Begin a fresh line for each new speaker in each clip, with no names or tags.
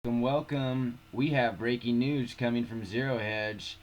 Welcome. We have breaking news coming from Zero Hedge.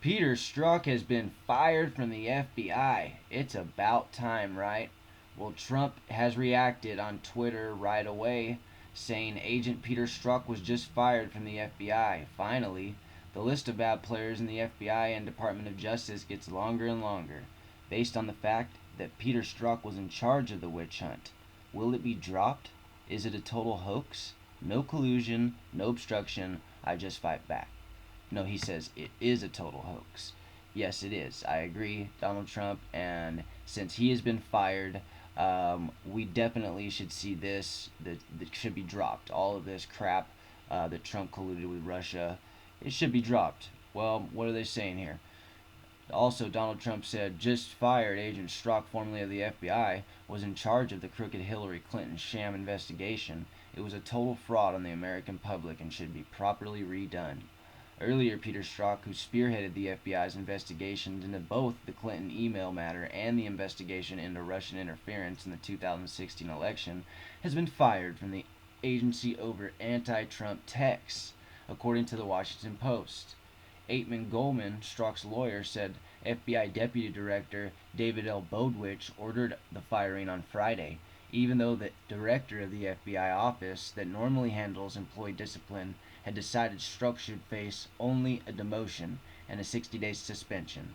Peter Strzok has been fired from the FBI. It's about time, right? Well, Trump has reacted on Twitter right away, saying Agent Peter Strzok was just fired from the FBI. Finally, the list of bad players in the FBI and Department of Justice gets longer and longer, based on the fact that Peter Strzok was in charge of the witch hunt. Will it be dropped? Is it a total hoax? No collusion, no obstruction, I just fight back. No, he says it is a total hoax. Yes, it is. I agree, Donald Trump, and since he has been fired, we definitely should see that should be dropped. All of this crap that Trump colluded with Russia, it should be dropped. Well, what are they saying here? Also, Donald Trump said just fired Agent Strzok, formerly of the FBI, was in charge of the crooked Hillary Clinton sham investigation. It was a total fraud on the American public and should be properly redone. Earlier, Peter Strzok, who spearheaded the FBI's investigations into both the Clinton email matter and the investigation into Russian interference in the 2016 election, has been fired from the agency over anti-Trump texts, according to the Washington Post. Aitman Goldman, Strzok's lawyer, said FBI Deputy Director David L. Bodwich ordered the firing on Friday, even though the director of the FBI office that normally handles employee discipline had decided Strzok should face only a demotion and a 60-day suspension.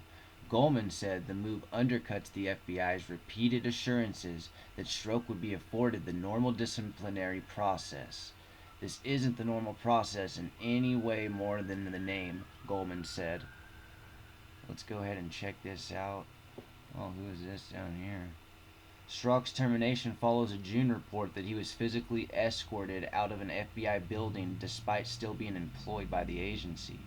Goldman said the move undercuts the FBI's repeated assurances that Strzok would be afforded the normal disciplinary process. This isn't the normal process in any way more than the name, Goldman said. Let's go ahead and check this out. Oh, who is this down here? Strzok's termination follows a June report that he was physically escorted out of an FBI building despite still being employed by the agency.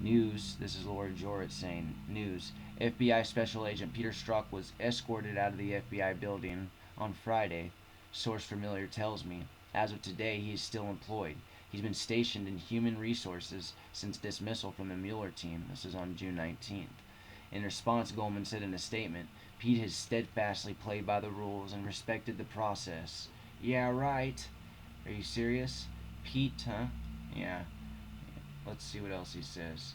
News, this is Laura Jorrit saying, news, FBI Special Agent Peter Strzok was escorted out of the FBI building on Friday, source familiar tells me. As of today, he is still employed. He's been stationed in Human Resources since dismissal from the Mueller team. This is on June 19th. In response, Goldman said in a statement, Pete has steadfastly played by the rules and respected the process. Yeah, right. Are you serious? Pete, huh? Yeah. Let's see what else he says.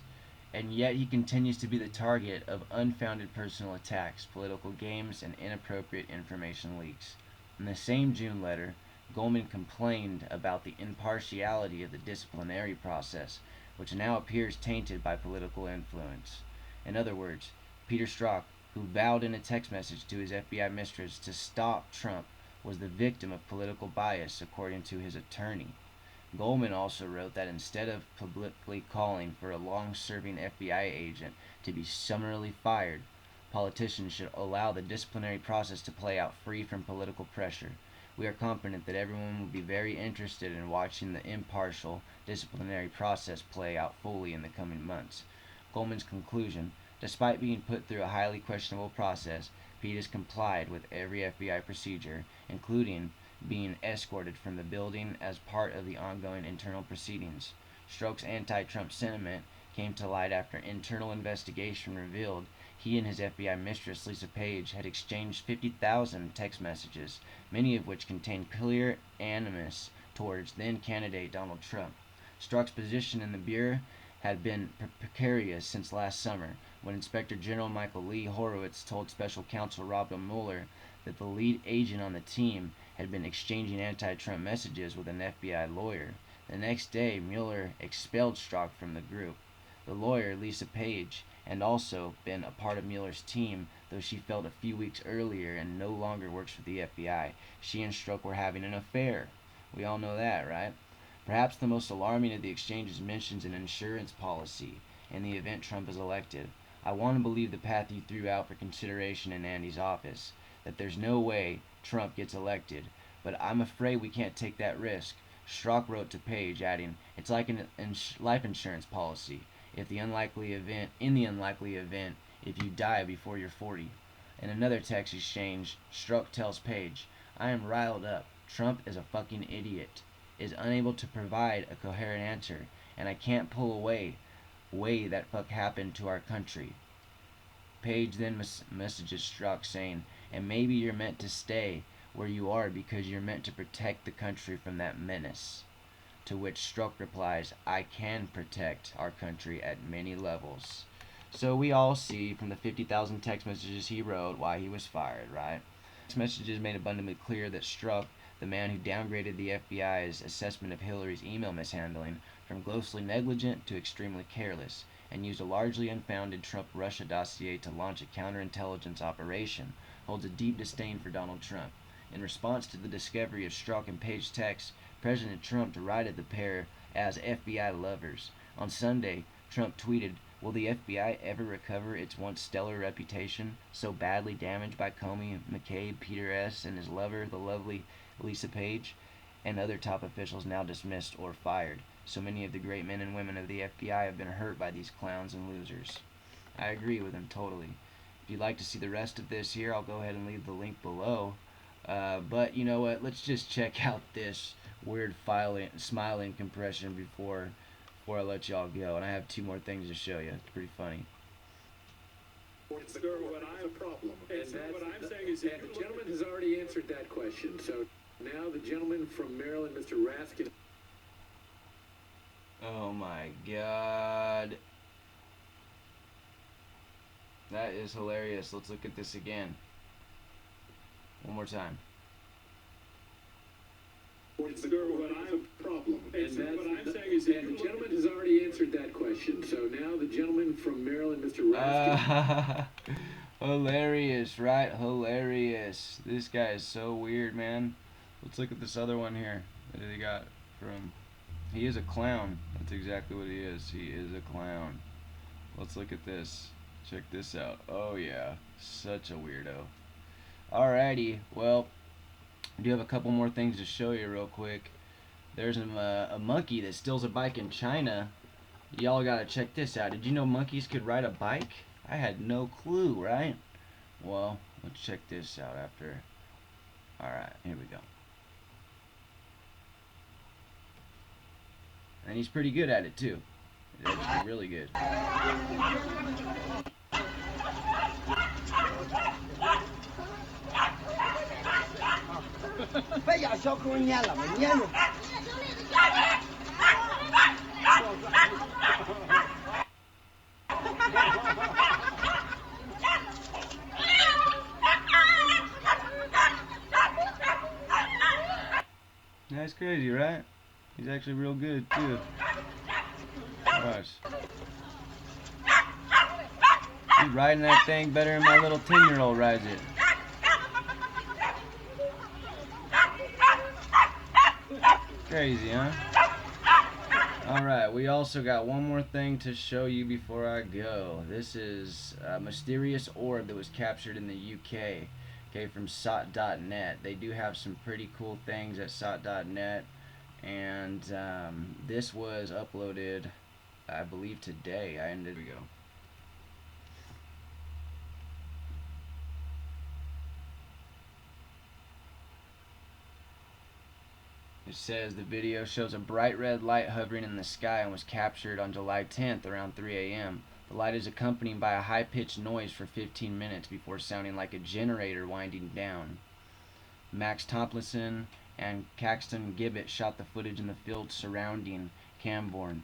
And yet he continues to be the target of unfounded personal attacks, political games, and inappropriate information leaks. In the same June letter, Goldman complained about the impartiality of the disciplinary process, which now appears tainted by political influence. In other words, Peter Strzok, who vowed in a text message to his FBI mistress to stop Trump, was the victim of political bias, according to his attorney. Goldman also wrote that instead of publicly calling for a long-serving FBI agent to be summarily fired, politicians should allow the disciplinary process to play out free from political pressure. We are confident that everyone will be very interested in watching the impartial disciplinary process play out fully in the coming months. Goldman's conclusion, despite being put through a highly questionable process, Pete has complied with every FBI procedure, including being escorted from the building as part of the ongoing internal proceedings. Strzok's anti-Trump sentiment came to light after internal investigation revealed he and his FBI mistress Lisa Page had exchanged 50,000 text messages, many of which contained clear animus towards then-candidate Donald Trump. Strzok's position in the Bureau had been precarious since last summer, when Inspector General Michael Lee Horowitz told Special Counsel Robert Mueller that the lead agent on the team had been exchanging anti-Trump messages with an FBI lawyer. The next day, Mueller expelled Strzok from the group. The lawyer, Lisa Page, had also been a part of Mueller's team, though she failed a few weeks earlier and no longer works for the FBI. She and Strzok were having an affair. We all know that, right? Perhaps the most alarming of the exchanges mentions an insurance policy in the event Trump is elected. I want to believe the path you threw out for consideration in Andy's office, that there's no way Trump gets elected, but I'm afraid we can't take that risk. Strzok wrote to Page, adding, "It's like an life insurance policy. In the unlikely event, if you die before you're 40." In another text exchange, Strzok tells Page, "I am riled up. Trump is a fucking idiot, is unable to provide a coherent answer, and I can't pull away way that fuck happened to our country." Page then messages Strzok saying, "And maybe you're meant to stay where you are because you're meant to protect the country from that menace." To which Strzok replies, I can protect our country at many levels. So we all see from the 50,000 text messages he wrote why he was fired, right? Text messages made abundantly clear that Strzok, the man who downgraded the FBI's assessment of Hillary's email mishandling from grossly negligent to extremely careless, and used a largely unfounded Trump-Russia dossier to launch a counterintelligence operation, holds a deep disdain for Donald Trump. In response to the discovery of Strzok and Page texts, President Trump derided the pair as FBI lovers. On Sunday, Trump tweeted, will the FBI ever recover its once stellar reputation, so badly damaged by Comey, McCabe, Peter S., and his lover, the lovely Lisa Page, and other top officials now dismissed or fired? So many of the great men and women of the FBI have been hurt by these clowns and losers. I agree with him totally. If you'd like to see the rest of this here, I'll go ahead and leave the link below. But you know what? Let's just check out this weird smiling compression before I let y'all go. And I have two more things to show you. It's pretty funny.
Sir, what I'm saying is that the gentleman has already answered that question. So now the gentleman from Maryland, Mr. Raskin.
Oh my God. That is hilarious. Let's look at this again. One more time.
Sir, what I'm saying is that the gentleman has already answered that question. So now the gentleman from Maryland, Mr. Raskin.
Hilarious, right? Hilarious. This guy is so weird, man. Let's look at this other one here. What did he got from? He is a clown. That's exactly what he is. He is a clown. Let's look at this. Check this out. Oh yeah, such a weirdo. Alrighty, well, I do have a couple more things to show you real quick. There's a monkey that steals a bike in China. Y'all gotta check this out. Did you know monkeys could ride a bike? I had no clue, right? Well, let's check this out after. Alright, here we go. And he's pretty good at it too. He's actually really good. That's crazy, right? He's actually real good too. Watch. He's riding that thing better than my little 10-year-old rides it. Crazy, huh? Alright, we also got one more thing to show you before I go. This is a mysterious orb that was captured in the UK. Okay, from SOT.net. They do have some pretty cool things at SOT.net. And this was uploaded, I believe, today. There we go. It says the video shows a bright red light hovering in the sky and was captured on July 10th around 3 a.m. The light is accompanied by a high-pitched noise for 15 minutes before sounding like a generator winding down. Max Tomlinson and Caxton Gibbet shot the footage in the field surrounding Camborne,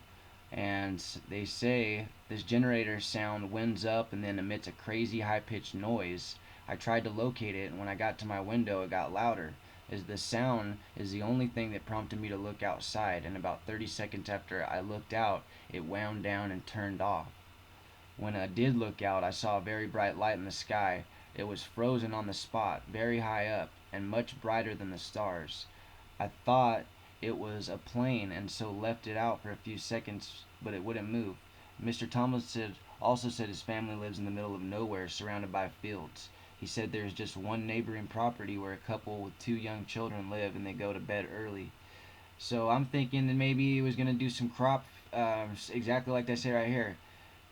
and they say this generator sound winds up and then emits a crazy high-pitched noise. I tried to locate it, and when I got to my window it got louder. As the sound is the only thing that prompted me to look outside, and about 30 seconds after I looked out it wound down and turned off. When I did look out, I saw a very bright light in the sky. It was frozen on the spot, very high up, and much brighter than the stars. I thought it was a plane and so left it out for a few seconds, but it wouldn't move. Mr. Tomlinson also said his family lives in the middle of nowhere, surrounded by fields. He said there's just one neighboring property where a couple with 2 young children live and they go to bed early. So I'm thinking that maybe he was going to do some crop, exactly like they say right here.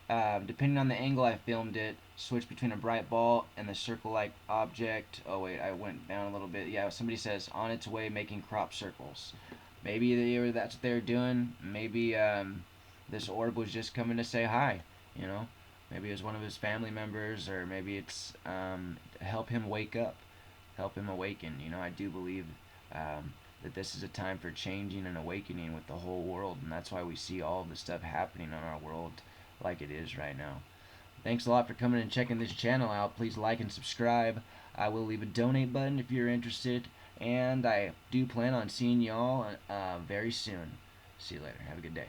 Depending on the angle I filmed it, switch between a bright ball and the circle-like object. Oh wait, I went down a little bit. Yeah, somebody says on its way making crop circles. Maybe that's what they're doing. Maybe this orb was just coming to say hi, you know. Maybe it was one of his family members, or maybe it's help him wake up, help him awaken. You know, I do believe that this is a time for changing and awakening with the whole world, and that's why we see all of the stuff happening on our world like it is right now. Thanks a lot for coming and checking this channel out. Please like and subscribe. I will leave a donate button if you're interested, and I do plan on seeing y'all very soon. See you later. Have a good day.